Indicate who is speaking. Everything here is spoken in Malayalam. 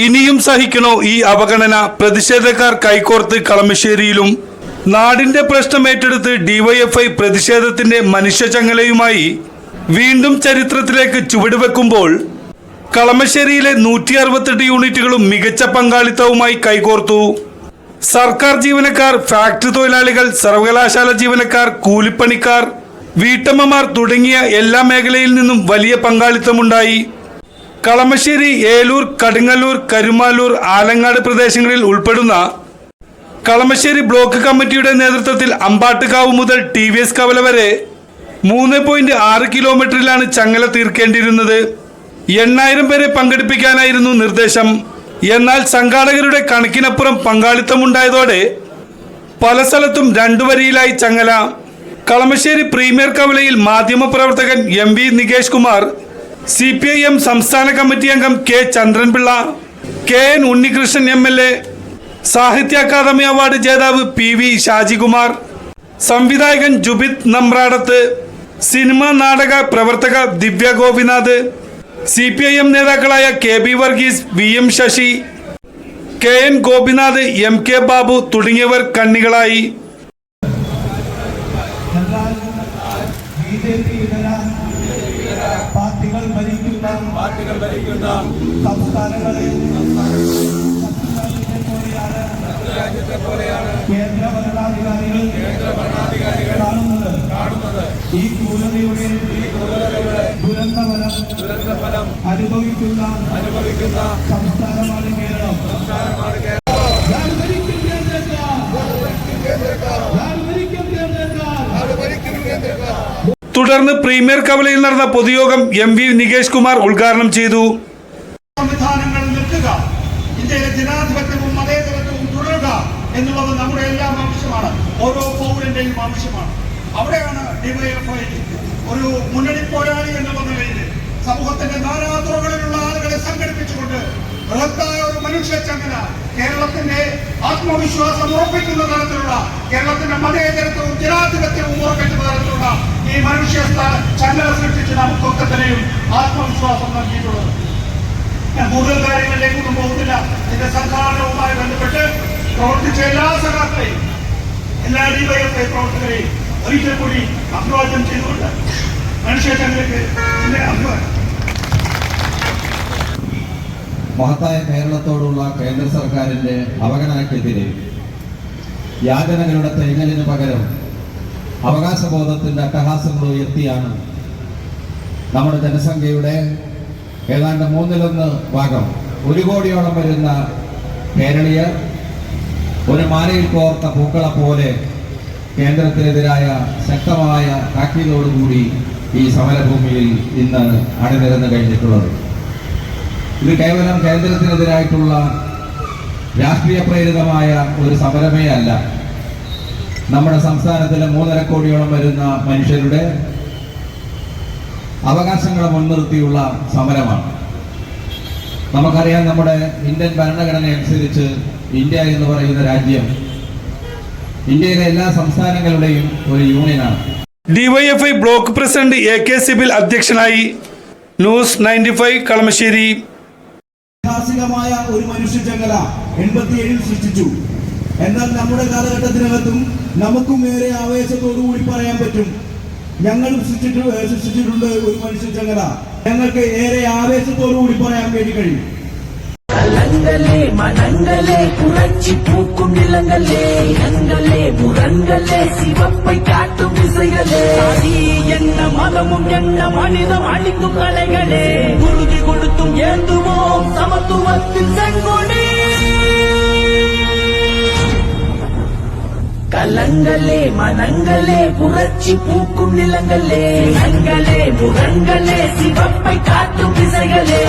Speaker 1: ഇനിയും സഹിക്കണോ ഈ അവഗണന? പ്രതിഷേധക്കാർ കൈകോർത്ത് കളമശ്ശേരിയിലും. നാടിന്റെ പ്രശ്നം ഏറ്റെടുത്ത് ഡിവൈഎഫ്ഐ പ്രതിഷേധത്തിന്റെ മനുഷ്യചങ്ങലയുമായി വീണ്ടും ചരിത്രത്തിലേക്ക് ചുവടുവെക്കുമ്പോൾ കളമശ്ശേരിയിലെ 168 യൂണിറ്റുകളും മികച്ച പങ്കാളിത്തവുമായി കൈകോർത്തു. സർക്കാർ ജീവനക്കാർ, ഫാക്ടറി തൊഴിലാളികൾ, സർവകലാശാല ജീവനക്കാർ, കൂലിപ്പണിക്കാർ, വീട്ടമ്മമാർ തുടങ്ങിയ എല്ലാ മേഖലയിൽ നിന്നും വലിയ പങ്കാളിത്തമുണ്ടായി. കളമശ്ശേരി, ഏലൂർ, കടുങ്ങല്ലൂർ, കരുമാലൂർ, ആലങ്ങാട് പ്രദേശങ്ങളിൽ ഉൾപ്പെടുന്ന കളമശ്ശേരി ബ്ലോക്ക് കമ്മിറ്റിയുടെ നേതൃത്വത്തിൽ അമ്പാട്ടുകാവ് മുതൽ TVS കവല വരെ 3.6 കിലോമീറ്ററിലാണ് ചങ്ങല തീർക്കേണ്ടിയിരുന്നത്. 8,000 പേരെ പങ്കെടുപ്പിക്കാനായിരുന്നു നിർദ്ദേശം. എന്നാൽ സംഘാടകരുടെ കണക്കിനപ്പുറം പങ്കാളിത്തമുണ്ടായതോടെ പല സ്ഥലത്തും 2 വരിയിലായി ചങ്ങല. കളമശ്ശേരി പ്രീമിയർ കവലയിൽ മാധ്യമപ്രവർത്തകൻ MV നികേഷ് കുമാർ, CPIM സംസ്ഥാന കമ്മിറ്റി അംഗം K Chandran Pillai, KN Unnikrishnan MLA, സാഹിത്യ അക്കാദമി അവാർഡ് ജേതാവ് PV ഷാജികുമാർ, സംവിധായകൻ ജുബിത് നമ്രാടത്ത്, സിനിമാ നാടക പ്രവർത്തക ദിവ്യ ഗോപിനാഥ്, CPIM നേതാക്കളായ KB Varghese, VM Sasi, KN Gopinath, MK Babu തുടങ്ങിയവർ കണ്ണികളായി.
Speaker 2: പാർട്ടികൾ ഭരിക്കുന്ന സംസ്ഥാനങ്ങളിൽ രാജ്യത്തെ പോലെയാണ് കേന്ദ്ര ഭരണാധികാരികൾ കാണുന്നത്. ഈ ക്രൂരതയുടെ ദുരന്തഫലം അനുഭവിക്കുന്ന സംസ്ഥാനമാണ് കേരളം.
Speaker 1: തുടർന്ന് പ്രീമിയർ കവലയിൽ നടന്ന പൊതുയോഗം MV നികേഷ് കുമാർ ഉദ്ഘാടനം ചെയ്തു.
Speaker 2: സംവിധാനങ്ങൾ നിൽക്കുക, ഇന്ത്യയിലെ ജനാധിപത്യവും മതേതരത്വവും തുടരുക എന്നുള്ളത് നമ്മുടെ എല്ലാം ആവശ്യമാണ്, ഓരോ പൗരന്റെയും ആവശ്യമാണ്. അവിടെയാണ് ഡിവൈഎഫ്ഐ ഒരു മുന്നണി പോരാളി എന്നുള്ള നിലയിൽ സമൂഹത്തിന്റെ നാനാതുറകളിലുള്ള ആളുകളെ സംഘടിപ്പിച്ചുകൊണ്ട് ബൃഹത്തായ ഒരു മനുഷ്യ ചങ്ങല, കേരളത്തിന്റെ ആത്മവിശ്വാസം ഉറപ്പിക്കുന്ന തരത്തിലുള്ള, കേരളത്തിന്റെ മതേതരത്വവും ജനാധിപത്യവും ഉറപ്പിക്കുന്ന തരത്തിലുള്ള ഈ മനുഷ്യ ചങ്ങല സൃഷ്ടിച്ച് നമുക്കൊക്കെ തന്നെയും ആത്മവിശ്വാസം നൽകിയിട്ടുള്ളത്. ഞാൻ കൂടുതൽ കാര്യങ്ങളിലേക്കൊന്നും പോകുന്നില്ല. ഇതിന്റെ സംഘാടനവുമായി ബന്ധപ്പെട്ട് പ്രവർത്തിച്ച എല്ലാ സഖാക്കളെയും, എല്ലാ ഡിവൈഎഫ്ഐ പ്രവർത്തകരെയും ഒരിക്കൽ കൂടി അഭിവാദ്യം ചെയ്തുകൊണ്ട് മനുഷ്യ ചങ്ങലയ്ക്ക് അഭിവാദ്യം.
Speaker 3: മഹത്തായ കേരളത്തോടുള്ള കേന്ദ്ര സർക്കാരിന്റെ അവഗണനയ്ക്കെതിരെ യാതനകളുടെ തേങ്ങലിന് പകരം അവകാശബോധത്തിന്റെ അട്ടഹാസങ്ങൾ ഉയർത്തിയാണ് നമ്മുടെ ജനസംഖ്യയുടെ ഏതാണ്ട് 1/3 ഭാഗം, 1 കോടിയോളം വരുന്ന കേരളീയർ ഒരു മാലയിൽ കോർത്ത പൂക്കളെ പോലെ കേന്ദ്രത്തിനെതിരായ ശക്തമായ താക്കീതോടുകൂടി ഈ സമരഭൂമിയിൽ ഇന്ന് അണിനിരന്നു കഴിഞ്ഞിട്ടുള്ളത്. ഇത് കേവലം കേന്ദ്രത്തിനെതിരായിട്ടുള്ള രാഷ്ട്രീയ പ്രേരിതമായ ഒരു സമരമേ അല്ല. നമ്മുടെ സംസ്ഥാനത്തിലെ 3.5 കോടിയോളം വരുന്ന മനുഷ്യരുടെ അവകാശങ്ങളെ മുൻനിർത്തിയുള്ള സമരമാണ്. നമുക്കറിയാം, നമ്മുടെ ഇന്ത്യൻ ഭരണഘടന അനുസരിച്ച് ഇന്ത്യ എന്ന് പറയുന്ന രാജ്യം ഇന്ത്യയിലെ എല്ലാ സംസ്ഥാനങ്ങളുടെയും ഒരു യൂണിയനാണ്.
Speaker 1: DYFI block president AK Sibil അധ്യക്ഷനായി. ന്യൂസ് 95 കളമശ്ശേരി.
Speaker 4: ായ ഒരു മനുഷ്യ ചങ്ങല 87 സൃഷ്ടിച്ചു. എന്നാൽ നമ്മുടെ കാലഘട്ടത്തിനകത്തും നമുക്കും ഏറെ ആവേശത്തോടുകൂടി പറയാൻ പറ്റും, ഞങ്ങളും സൃഷ്ടിച്ചിട്ടുണ്ട് ഒരു മനുഷ്യ ചങ്ങല. ഞങ്ങൾക്ക് ഏറെ ആവേശത്തോടുകൂടി പറയാൻ വേണ്ടി കഴിയും.
Speaker 5: கலங்களே மனங்களே புரட்சி பூக்கும் நிலங்களே, இனங்களே முரண்களே சிவப்பை காட்டும் திசைகளே, என்ன மதமும் என்ன மனிதம் அழிக்கும் கலைகளே, உறுதி கொடுத்தும் ஏந்துவோம் சமத்துவத்தின் செங்கொடி. கலங்களே மனங்களே புரட்சி பூக்கும் நிலங்களே, இனங்களே முரண்களே சிவப்பை காட்டும் திசைகளே.